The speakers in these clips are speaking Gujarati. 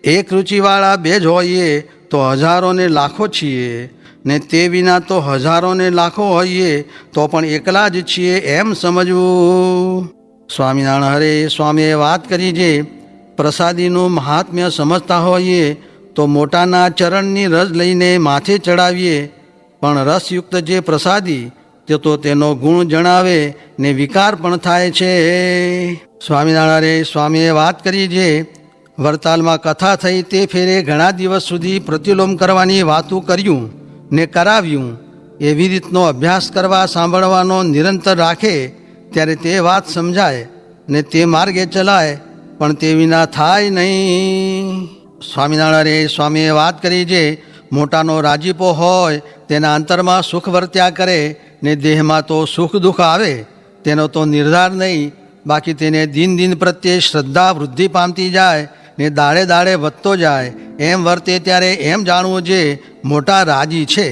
એક રુચિવાળા બે જ હોઈએ તો હજારો ને લાખો છીએ, ને તે વિના તો હજારો ને લાખો હોઈએ તો પણ એકલા જ છીએ એમ સમજવું. સ્વામિનારાયણ હરે સ્વામીએ વાત કરી છે, પ્રસાદીનું મહાત્મ્ય સમજતા હોઈએ તો મોટાના ચરણની રસ લઈને માથે ચડાવીએ, પણ રસયુક્ત જે પ્રસાદી તે તો તેનો ગુણ જણાવે ને વિકાર પણ થાય છે. સ્વામિનારાયણ સ્વામીએ વાત કરી છે, વરતાલમાં કથા થઈ તે ફેરે ઘણા દિવસ સુધી પ્રતિલોમ કરવાની વાતું કર્યું ને કરાવ્યું. એવી રીતનો અભ્યાસ કરવા સાંભળવાનો નિરંતર રાખે ત્યારે તે વાત સમજાય ને તે માર્ગે ચલાય, પણ તે વિના થાય નહીં. સ્વામિનારાયણ સ્વામીએ વાત કરી છે, મોટાનો રાજીપો હોય તેના અંતરમાં સુખ વર્ત્યા કરે ને દેહમાં તો સુખ દુઃખ આવે તેનો તો નિર્ધાર નહીં, બાકી તેને દિન દિન પ્રત્યે શ્રદ્ધા વૃદ્ધિ પામતી જાય ને દાડે દાડે વધતો જાય. એમ વર્તે ત્યારે એમ જાણવું જે મોટા રાજી છે,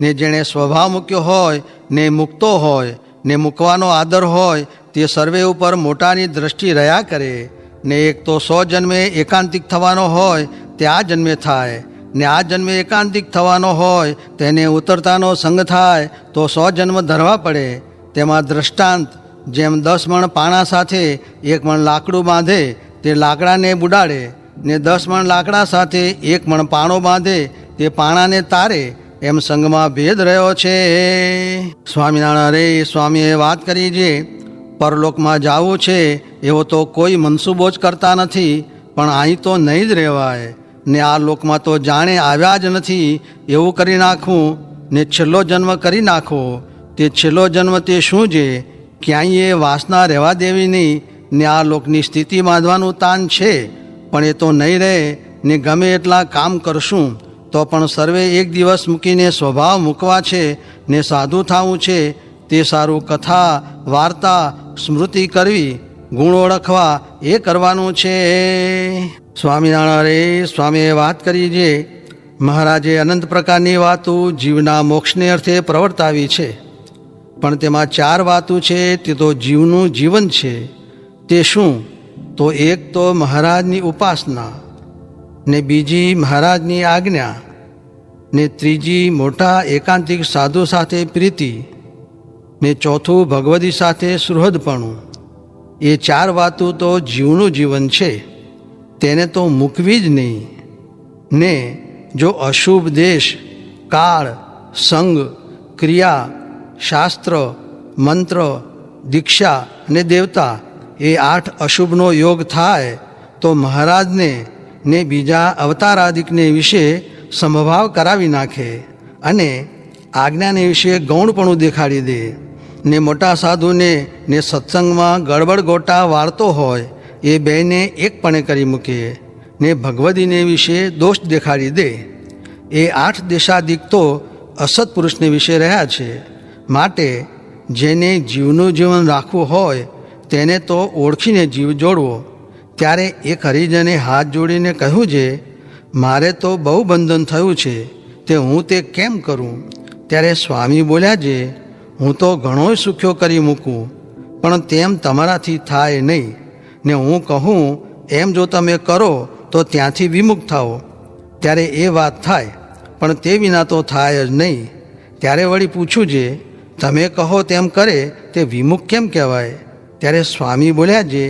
ને જેણે સ્વભાવ મૂક્યો હોય ને મૂકતો હોય ને મૂકવાનો આદર હોય તે સર્વે ઉપર મોટાની દ્રષ્ટિ રહ્યા કરે. ને એક તો 100 જન્મે એકાંતિક થવાનો હોય તે આ જન્મે થાય, ને આ જન્મે એકાંતિક થવાનો હોય તેને ઉતરતાનો સંગ થાય તો 100 જન્મ ધરવા પડે. તેમાં દ્રષ્ટાંત જેમ 10 મણ પાણા સાથે 1 મણ લાકડું બાંધે તે લાકડાને બુડાડે, ને 10 મણ લાકડા સાથે 1 મણ પાણો બાંધે તે પાણાને તારે, એમ સંગમાં ભેદ રહ્યો છે. સ્વામિનારાયણ સ્વામીએ વાત કરી છે, પરલોકમાં જવું છે એવો તો કોઈ મનસૂબો જ કરતા નથી, પણ અહીં તો નહીં જ રહેવાય, ને આ લોકમાં તો જાણે આવ્યા જ નથી એવું કરી નાખવું, ને છેલ્લો જન્મ કરી નાખો. તે છેલ્લો જન્મ તે શું છે, ક્યાંય એ વાસના રહેવા દેવી નહીં, ને આ લોકની સ્થિતિ બાંધવાનું તાન છે, પણ એ તો નહીં રહે. ને ગમે એટલા કામ કરશું તો પણ સર્વે એક દિવસ મૂકીને સ્વભાવ મૂકવા છે ને સાધુ થવું છે. તે સારું કથા વાર્તા સ્મૃતિ કરવી, ગુણ ઓળખવા એ કરવાનું છે. સ્વામિનારાયણ સ્વામીએ વાત કરી છે, મહારાજે અનંત પ્રકારની વાતો જીવના મોક્ષને અર્થે પ્રવર્તાવી છે, પણ તેમાં 4 વાતો છે તે તો જીવનું જીવન છે. તે શું? તો એક તો મહારાજની ઉપાસના, ને બીજી મહારાજની આજ્ઞા, ને ત્રીજી મોટા એકાંતિક સાધુ સાથે પ્રીતિ, ને ચોથું ભગવદી સાથે સુહૃદપણું. એ 4 વાતો તો જીવનું જીવન છે, તેને તો મૂકવી જ નહીં. ને જો અશુભ દેશ, કાળ, સંગ, ક્રિયા, શાસ્ત્ર, મંત્ર, દીક્ષા અને દેવતા એ 8 અશુભનો યોગ થાય તો મહારાજને ને બીજા અવતારાદિકને વિશે સમભાવ કરાવી નાખે અને આજ્ઞાને વિશે ગૌણપણું દેખાડી દે. ને મોટા સાધુને ને સત્સંગમાં ગડબડ ગોટા વાળતો હોય એ બેને એકપણે કરી મૂકે, ને ભગવદીને વિશે દોષ દેખાડી દે. એ 8 દેશાદિક તો અસત પુરુષને વિશે રહ્યા છે. માટે જેને જીવનું જીવન રાખવું હોય તેને તો ઓળખીને જીવ જોડવો. ત્યારે એક હરિજને હાથ જોડીને કહ્યું છે, મારે તો બહુ બંધન થયું છે, તે હું તે કેમ કરું? ત્યારે સ્વામી બોલ્યા છે, હું તો ઘણોય સુખ્યો કરી મૂકું, પણ તેમ તમારાથી થાય નહીં. ને હું કહું એમ જો તમે કરો તો ત્યાંથી વિમુખ થાઓ, ત્યારે એ વાત થાય, પણ તે વિના તો થાય જ નહીં. ત્યારે વળી પૂછ્યું છે, તમે કહો તેમ કરે તે વિમુખ કેમ કહેવાય? ત્યારે સ્વામી બોલ્યા છે,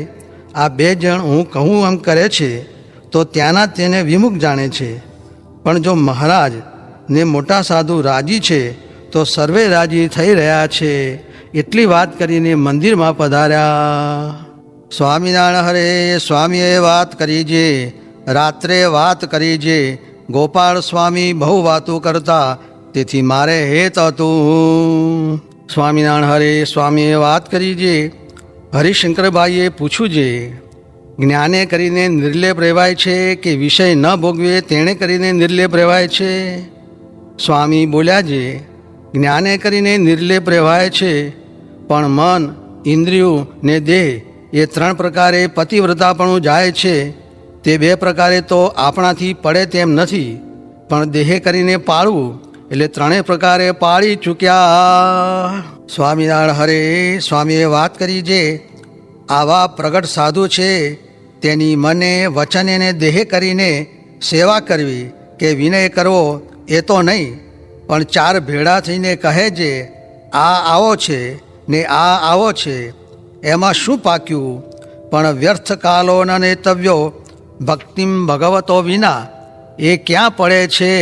આ 2 જણ હું કહું એમ કરે છે તો ત્યાંના તેને વિમુખ જાણે છે, પણ જો મહારાજ ને મોટા સાધુ રાજી છે તો સર્વે રાજી થઈ રહ્યા છે. એટલી વાત કરીને મંદિરમાં પધાર્યા. સ્વામિનારાયણ હરે સ્વામીએ વાત કરી છે, રાત્રે વાત કરી છે, ગોપાળ સ્વામી બહુ વાતો કરતા, તેથી મારે હેત હતું. સ્વામિનારાયણ હરે સ્વામીએ વાત કરી છે, હરિશંકરભાઈએ પૂછ્યું છે, જ્ઞાને કરીને નિર્લેપ રહેવાય છે કે વિષય ન ભોગવે તેણે કરીને નિર્લેપ રહેવાય છે? સ્વામી બોલ્યા છે, જ્ઞાને કરીને નિર્લેપ રહેવાય છે, પણ મન, ઇન્દ્રિયો ને દેહ એ 3 પ્રકારે પતિવ્રતાપણું જાય છે. તે 2 પ્રકારે તો આપણાથી પડે તેમ નથી, પણ દેહે કરીને પાળવું એટલે 3 પ્રકારે પાળી ચૂક્યા. સ્વામિનારાયણ હરે સ્વામીએ વાત કરી છે, આવા પ્રગટ સાધુ છે તેની મને વચન અને દેહે કરીને સેવા કરવી કે વિનય કરવો એ તો નહીં, પણ ચાર ભેળા થઈને કહે છે આ આવો છે ને આ આવો છે, એમાં શું પાક્યું? પણ વ્યર્થ કાલો ન નેતવ્યો ભક્તિમ ભગવતો વિના, એ ક્યાં પડે છે?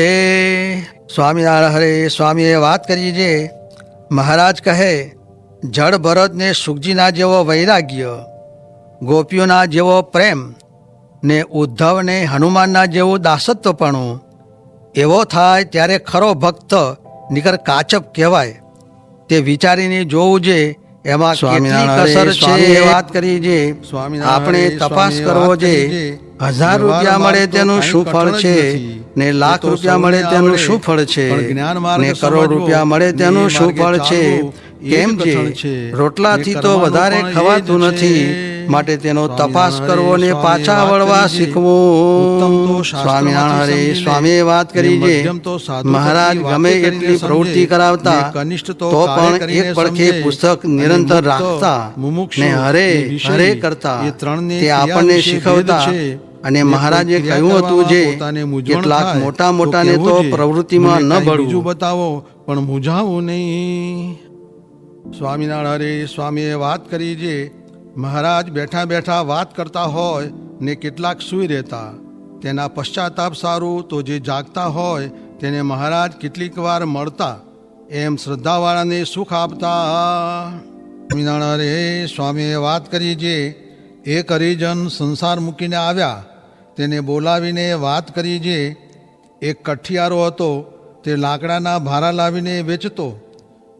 સ્વામિનારાયણ હરે સ્વામીએ વાત કરી છે. મહારાજ કહે જળ ભરતને સુખજીના જેવો વૈરાગ્ય, ગોપીઓના જેવો પ્રેમ ને ઉદ્ધવને હનુમાનના જેવું દાસત્વપણું એવો થાય ત્યારે ખરો ભક્ત નિકર કાચપ કહેવાય. તે વિચારીને જોવું છે એમાં કેટલી કસર છે. વાત કરી છે આપણે તપાસ કરવો છે. 1000 રૂપિયા મળે તેનું શું ફળ છે, ને લાખ રૂપિયા મળે તેનું શું ફળ છે, ને કરોડ રૂપિયા મળે તેનું શું ફળ છે? કેમ છે? રોટલાથી તો વધારે ખવાતું નથી, માટે તેનો તપાસ કરવો ને પાછા વળવા શીખવું. સ્વામિનારાયણ હરે સ્વામીએ વાત કરી છે. મહારાજ ગમે એટલી પ્રવૃત્તિ કરાવતા તો પણ એક પડખે પુસ્તક નિરંતર રાખતા ને હરે હરે કરતા તે આપણને શીખવતા. અને મહારાજે કહ્યું હતું જે કેટલાક મોટા મોટાને તો પ્રવૃત્તિમાં ન ભળવું, બતાવો પણ મૂંઝાવું નહીં. સ્વામિનારાયણ હરે સ્વામીએ વાત કરી છે. મહારાજ બેઠા બેઠા વાત કરતા હોય ને કેટલાક સૂઈ રહેતા. તેના પશ્ચાતાપ સારું તો જે જાગતા હોય તેને મહારાજ કેટલીક વાર મળતા, એમ શ્રદ્ધાવાળાને સુખ આપતા. સ્વામિનારાયણ હરે સ્વામીએ વાત કરી છે. એક હરિજન સંસાર મૂકીને આવ્યા, તેને બોલાવીને વાત કરી છે. એક કઠિયારો હતો, તે લાકડાના ભારા લાવીને વેચતો.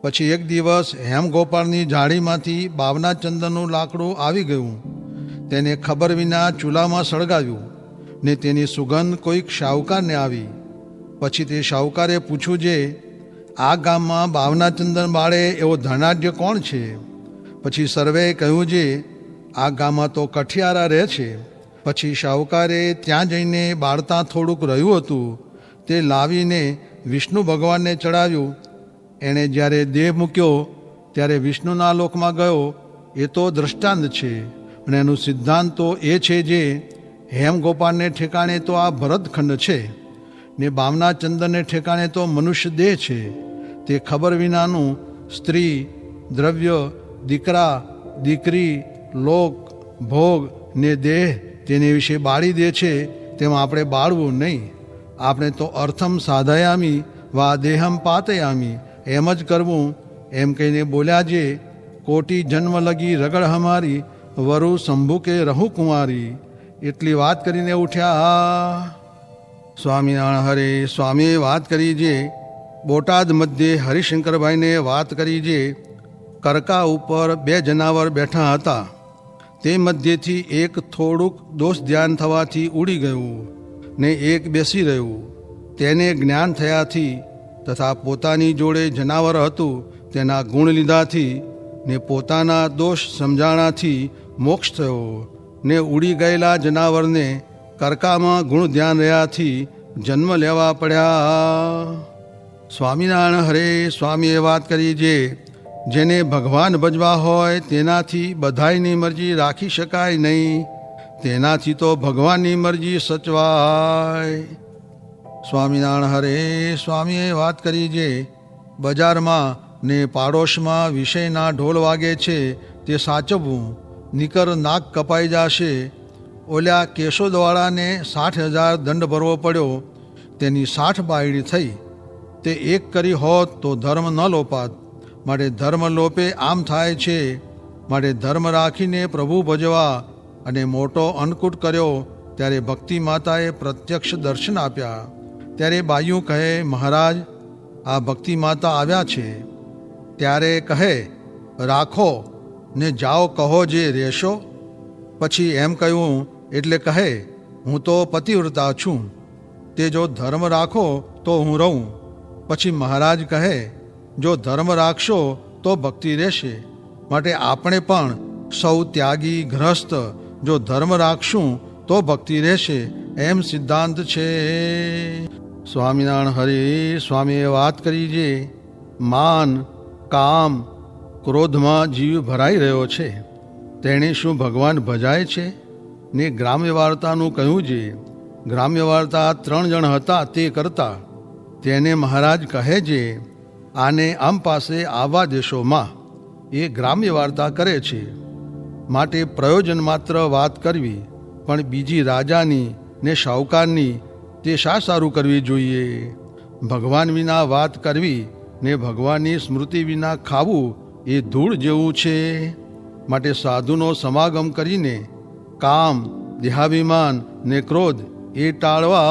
પછી એક દિવસ હેમગોપાળની ઝાડીમાંથી બાવના ચંદનનું લાકડું આવી ગયું. તેને ખબર વિના ચૂલામાં સળગાવ્યું ને તેની સુગંધ કોઈક શાહુકારને આવી. પછી તે શાહુકારે પૂછ્યું છે આ ગામમાં બાવના ચંદન બાળે એવો ધનાઢ્ય કોણ છે? પછી સર્વેએ કહ્યું છે આ ગામમાં તો કઠિયારા રહે છે. પછી શાહુકારે ત્યાં જઈને બાળતા થોડુંક રહ્યું હતું તે લાવીને વિષ્ણુ ભગવાનને ચડાવ્યું. એણે જ્યારે દેહ મૂક્યો ત્યારે વિષ્ણુના લોકમાં ગયો. એ તો દ્રષ્ટાંત છે, અને એનું સિદ્ધાંત તો એ છે જે હેમગોપાળને ઠેકાણે તો આ ભરતખંડ છે ને બાવના ચંદનને ઠેકાણે તો મનુષ્ય દેહ છે. તે ખબર વિનાનું સ્ત્રી, દ્રવ્ય, દીકરા, દીકરી, લોક, ભોગ ને દેહ તેની વિશે બાળી દે છે. તેમાં આપણે બાળવું નહીં. આપણે તો અર્થમ સાધયામી વા દેહમ પાતયામી એમ જ કરવું. એમ કહીને બોલ્યા જે કોટી જન્મ લગી રગડ હમારી વરુ શંભુ કે રહુ કુંવારી. એટલી વાત કરીને ઉઠ્યા. સ્વામિનારાયણ હરે સ્વામીએ વાત કરી છે. બોટાદ મધ્યે હરિશંકરભાઈને વાત કરી છે. કરકા ઉપર 2 જનાવર બેઠા હતા. તે મધ્યથી એક થોડુંક દોષ ધ્યાન થવાથી ઉડી ગયું ને એક બેસી રહ્યું. તેને જ્ઞાન થયાથી તથા પોતાની જોડે જનાવર હતું તેના ગુણ લીધાથી ને પોતાના દોષ સમજાણાથી મોક્ષ થયો ને ઉડી ગયેલા જનાવરને કરકામાં ગુણ ધ્યાન રહ્યાથી જન્મ લેવા પડ્યા. સ્વામિનારાયણ હરે સ્વામીએ વાત કરી છે. જેને ભગવાન ભજવા હોય તેનાથી બધાયની મરજી રાખી શકાય નહીં, તેનાથી તો ભગવાનની મરજી સચવાય. સ્વામિનારાયણ હરે સ્વામીએ વાત કરી છે. બજારમાં ને પાડોશમાં વિષયના ઢોલ વાગે છે તે સાચવવું, નિકર નાક કપાઈ જશે. ઓલ્યા કેશોદવાળાને 60,000 દંડ ભરવો પડ્યો, તેની 60 બાયડી થઈ. તે એક કરી હોત તો ધર્મ ન લોપાત. માટે ધર્મ લોપે આમ થાય છે. માટે ધર્મ રાખીને પ્રભુ ભજવા. અને મોટો અન્નકૂટ કર્યો ત્યારે ભક્તિ માતાએ પ્રત્યક્ષ દર્શન આપ્યા. ત્યારે બાયું કહે મહારાજ આ ભક્તિ માતા આવ્યા છે. ત્યારે કહે રાખો ને જાઓ કહો જે રહેશો. પછી એમ કહ્યું એટલે કહે હું તો પતિવ્રતા છું, તે જો ધર્મ રાખો તો હું રહું. પછી મહારાજ કહે જો ધર્મ રાખશો તો ભક્તિ રહેશે. માટે આપણે પણ સૌ ત્યાગી ગ્રસ્ત જો ધર્મ રાખશું તો ભક્તિ રહેશે, એમ સિદ્ધાંત છે. સ્વામિનારાયણ હરે સ્વામીએ વાત કરી છે. માન, કામ, ક્રોધમાં જીવ ભરાઈ રહ્યો છે, તેણે શું ભગવાન ભજાય છે? ને ગ્રામ્ય વાર્તાનું કહ્યું છે. ગ્રામ્ય વાર્તા 3 જણ હતા તે કરતા તેને મહારાજ કહે છે આને આમ પાસે આવવા દેશોમાં. એ ગ્રામ્ય વાર્તા કરે છે માટે પ્રયોજન માત્ર વાત કરવી, પણ બીજી રાજાની ને શાહુકારની તે શા સારું કરવી જોઈએ? ભગવાન વિના વાત કરવી ને ભગવાનની સ્મૃતિ વિના ખાવું એ ધૂળ જેવું છે. માટે સાધુનો સમાગમ કરીને કામ, દેહાભિમાન ને ક્રોધ એ ટાળવા